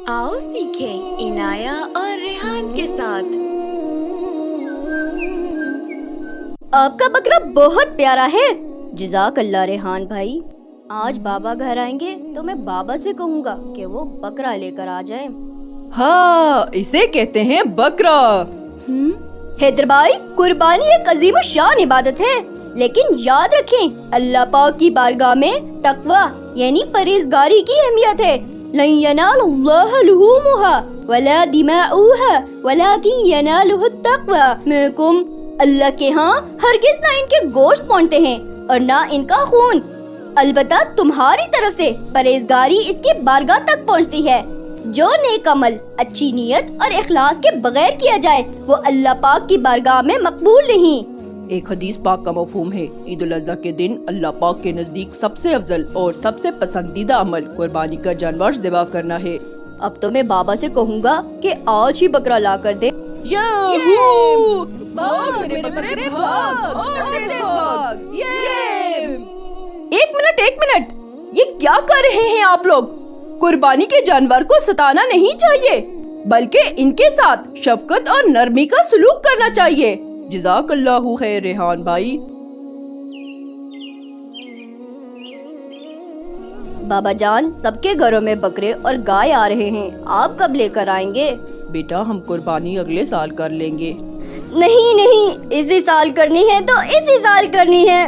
आओ सीखें इनाया और रेहान के साथ। आपका बकरा बहुत प्यारा है। जज़ाक अल्लाह रेहान भाई। आज बाबा घर आएंगे तो मैं बाबा से कहूँगा कि वो बकरा लेकर आ जाएं। हाँ, इसे कहते हैं बकरा। हैदर भाई, कुर्बानी एक अजीम शान इबादत है, लेकिन याद रखें अल्लाह पाक की बारगाह में तकवा यानी परहेजगारी की अहमियत है। लन यनालुल्लाह लुहूमुहा वला दिमाउहा वलाकिन यनालुहु तक़वा मिनकुम। अल्लाह के यहाँ हरगिज ना इनके गोश्त पहुँचते हैं और ना इनका खून, अलबत्ता तुम्हारी तरफ से परहेजगारी इसकी बारगाह तक पहुँचती है। जो नेक अमल अच्छी नीयत और इखलास के बगैर किया जाए वो अल्लाह पाक की बारगाह में मकबूल नहीं। एक हदीस पाक का मफ़हूम है, ईद उल अज़हा के दिन अल्लाह पाक के नज़दीक सबसे अफजल और सबसे पसंदीदा अमल कुर्बानी का जानवर ज़िबा करना है। अब तो मैं बाबा से कहूँगा कि आज ही बकरा ला कर दे। याहू! भाग मेरे बकरे भाग, और तेज भाग! एक मिनट, ये क्या कर रहे हैं आप लोग? कुर्बानी के जानवर को सताना नहीं चाहिए, बल्कि इनके साथ शफकत और नरमी का सलूक करना चाहिए। जज़ाकल्लाहु खैर रेहान भाई। बाबा जान, सबके घरों में बकरे और गाय आ रहे हैं, आप कब लेकर आएंगे? बेटा, हम कुर्बानी अगले साल कर लेंगे। नहीं, इसी साल करनी है तो इसी साल करनी है।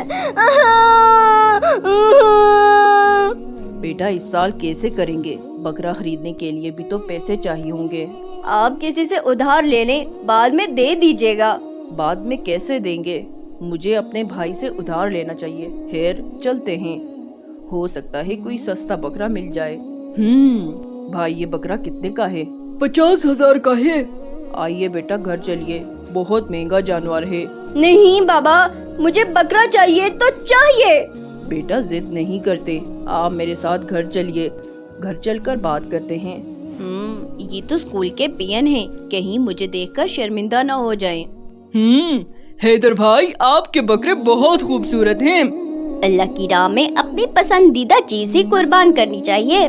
बेटा, इस साल कैसे करेंगे? बकरा खरीदने के लिए भी तो पैसे चाहिए होंगे। आप किसी से उधार ले लें, बाद में दे दीजिएगा। बाद में कैसे देंगे? मुझे अपने भाई से उधार लेना चाहिए। खैर, चलते हैं, हो सकता है कोई सस्ता बकरा मिल जाए। भाई, ये बकरा कितने का है? 50,000 का है। आइए बेटा, घर चलिए, बहुत महंगा जानवर है। नहीं बाबा, मुझे बकरा चाहिए तो चाहिए। बेटा, जिद नहीं करते, आप मेरे साथ घर चलिए, घर चलकर बात करते हैं। ये तो स्कूल के पियन हैं, कहीं मुझे देखकर शर्मिंदा न हो जाएं। हैदर भाई, आपके बकरे बहुत खूबसूरत हैं। अल्लाह की राह में अपनी पसंदीदा चीज ही कुर्बान करनी चाहिए।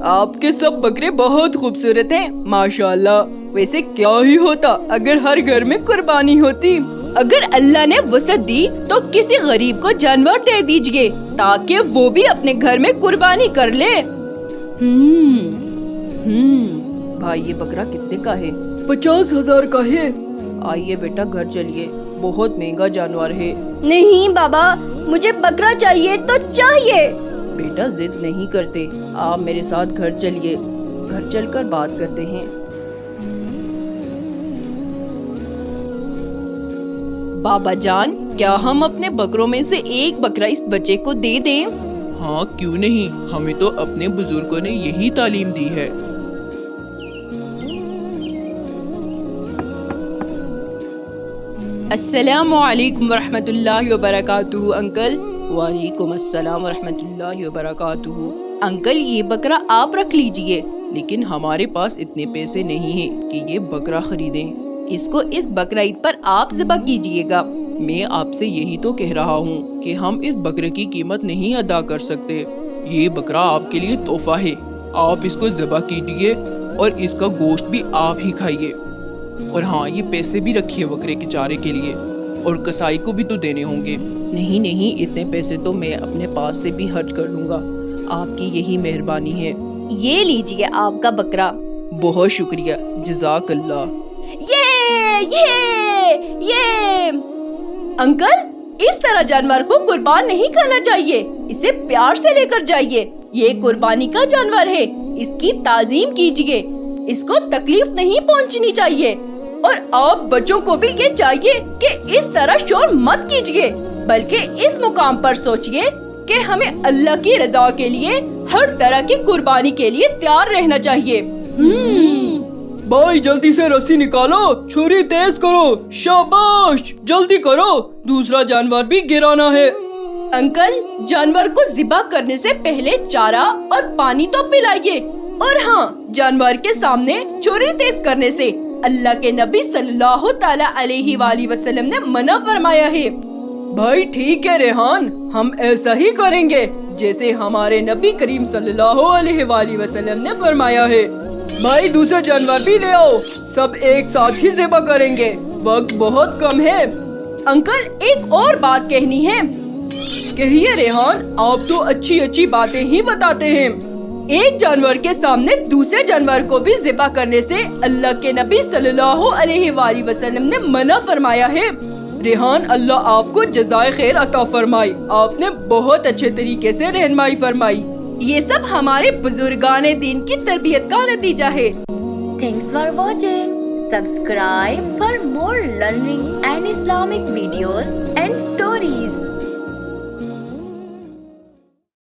आपके सब बकरे बहुत खूबसूरत हैं, माशाल्लाह। वैसे क्या ही होता अगर हर घर में कुर्बानी होती। अगर अल्लाह ने वसअत दी तो किसी गरीब को जानवर दे दीजिए ताकि वो भी अपने घर में कुर्बानी कर ले। भाई, ये बकरा कितने का है? 50,000 का है। आइए बेटा, घर चलिए, बहुत महंगा जानवर है। नहीं बाबा, मुझे बकरा चाहिए तो चाहिए। बेटा, जिद नहीं करते, आप मेरे साथ घर चलिए, घर चलकर बात करते हैं। बाबा जान, क्या हम अपने बकरों में से एक बकरा इस बच्चे को दे दें? हाँ, क्यों नहीं, हमें तो अपने बुजुर्गों ने यही तालीम दी है। अस्सलामु अलैकुम वरहमतुल्लाहि वबरकातुहू अंकल। वालेकुम अस्सलाम वरहमतुल्लाहि वबरकातुहू। अंकल, ये बकरा आप रख लीजिए। लेकिन हमारे पास इतने पैसे नहीं हैं कि ये बकरा खरीदें। इसको इस बकरा ईद पर आप ज़िबा कीजिएगा। मैं आपसे यही तो कह रहा हूँ कि हम इस बकरे की कीमत नहीं अदा कर सकते। ये बकरा आपके लिए तोहफा है, आप इसको ज़िबा कीजिए और इसका गोश्त भी आप ही खाइए। और हाँ, ये पैसे भी रखिए बकरे के चारे के लिए, और कसाई को भी तो देने होंगे। नहीं, इतने पैसे तो मैं अपने पास से भी खर्च कर लूँगा, आपकी यही मेहरबानी है। ये लीजिए आपका बकरा। बहुत शुक्रिया, जज़ाकल्लाह। ये अंकल, इस तरह जानवर को कुर्बान नहीं करना चाहिए, इसे प्यार से लेकर जाइए। ये कुर्बानी का जानवर है, इसकी ताजीम कीजिए, इसको तकलीफ नहीं पहुंचनी चाहिए। और आप बच्चों को भी ये चाहिए कि इस तरह शोर मत कीजिए, बल्कि इस मुकाम पर सोचिए कि हमें अल्लाह की रजा के लिए हर तरह की कुर्बानी के लिए तैयार रहना चाहिए। भाई, जल्दी से रस्सी निकालो, छुरी तेज करो, शाबाश, जल्दी करो, दूसरा जानवर भी गिराना है। अंकल, जानवर को ज़िबा करने से पहले चारा और पानी तो पिलाइए। और हाँ, जानवर के सामने छुरी तेज करने से अल्लाह के नबी सल्लल्लाहु ताला अलैहि वसल्लम ने मना फरमाया है। भाई ठीक है रेहान, हम ऐसा ही करेंगे जैसे हमारे नबी करीम सल्लल्लाहु अलैहि वसल्लम ने फरमाया है। भाई दूसरे जानवर भी ले आओ, सब एक साथ ही ज़िबा करेंगे, वक्त बहुत कम है। अंकल एक और बात कहनी है। कहिए रेहान, आप तो अच्छी अच्छी बातें ही बताते हैं। एक जानवर के सामने दूसरे जानवर को भी ज़िबा करने से अल्लाह के नबी सल्लल्लाहु अलैहि वसल्लम ने मना फरमाया है। रेहान, अल्लाह आपको जज़ाए खैर अता फरमाए, आपने बहुत अच्छे तरीके से रहनुमाई फरमाई। ये सब हमारे बुजुर्गाने दीन की तरबियत का नतीजा है। Thanks for watching. Subscribe for more learning and Islamic videos and stories.